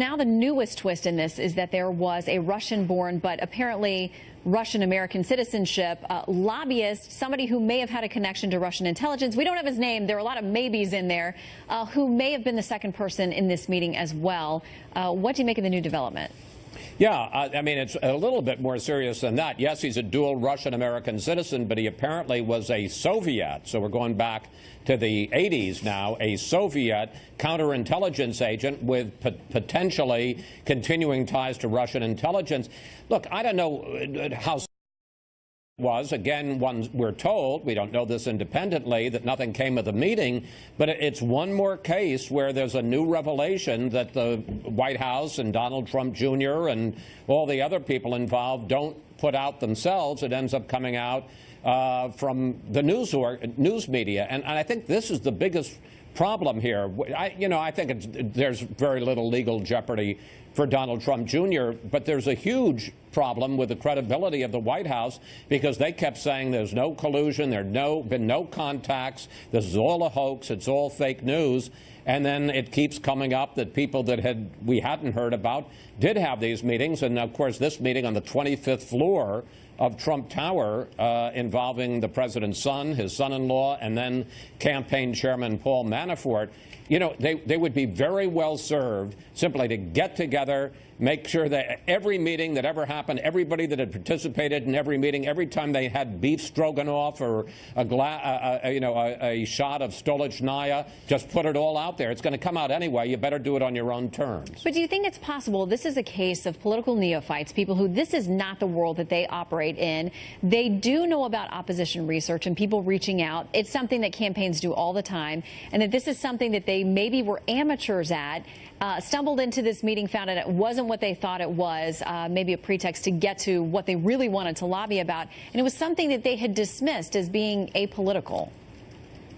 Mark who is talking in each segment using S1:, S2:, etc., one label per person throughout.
S1: Now the newest twist in this is that there was a Russian-born but apparently Russian-American citizenship lobbyist, somebody who may have had a connection to Russian intelligence. We don't have his name. There are a lot of maybes in there, who may have been the second person in this meeting as well. What do you make of the new development?
S2: Yeah, I mean, it's a little bit more serious than that. Yes, he's a dual Russian-American citizen, but he apparently was a Soviet. So we're going back to the 80s now, a Soviet counterintelligence agent with potentially continuing ties to Russian intelligence. Look, I don't know how was. Again, we're told, we don't know this independently, that nothing came of the meeting, but it's one more case where there's a new revelation that the White House and Donald Trump Jr. and all the other people involved don't put out themselves. It ends up coming out from the news media. And I think this is the biggest problem here. I think there's very little legal jeopardy for Donald Trump Jr., but there's a huge problem with the credibility of the White House because they kept saying there's no collusion, there's been no contacts, this is all a hoax, it's all fake news. And then it keeps coming up that people that we hadn't heard about did have these meetings. And, of course, this meeting on the 25th floor of Trump Tower involving the president's son, his son-in-law, and then campaign chairman Paul Manafort. You know, they would be very well served simply to get together, make sure that every meeting that ever happened, everybody that had participated in every meeting, every time they had beef stroganoff or a shot of Stolichnaya, just put it all out there. It's going to come out anyway. You better do it on your own terms.
S1: But do you think it's possible this is a case of political neophytes, people who this is not the world that they operate in? They do know about opposition research and people reaching out. It's something that campaigns do all the time, and that this is something that they maybe were amateurs at, stumbled into this meeting, found out it wasn't what they thought it was, maybe a pretext to get to what they really wanted to lobby about, and it was something that they had dismissed as being apolitical.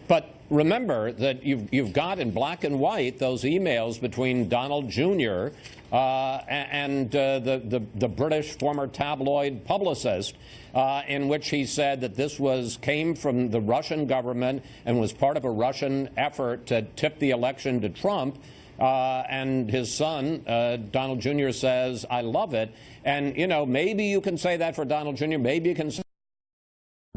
S2: But remember that you've got in black and white those emails between Donald Jr. and the British former tabloid publicist, in which he said that this came from the Russian government and was part of a Russian effort to tip the election to Trump. And his son, Donald Jr., says, I love it. And, you know, maybe you can say that for Donald Jr., maybe you can say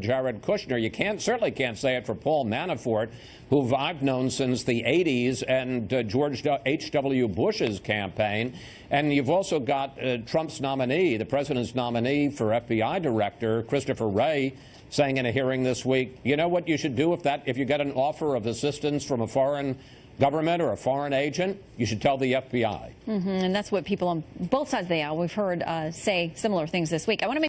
S2: Jared Kushner. You certainly can't say it for Paul Manafort, who I've known since the 80s and George H.W. Bush's campaign. And you've also got Trump's nominee, the president's nominee for FBI director, Christopher Wray, saying in a hearing this week, you know what you should do if you get an offer of assistance from a foreign government or a foreign agent, you should tell the FBI.
S1: And that's what people on both sides of the aisle we've heard say similar things this week. I want to make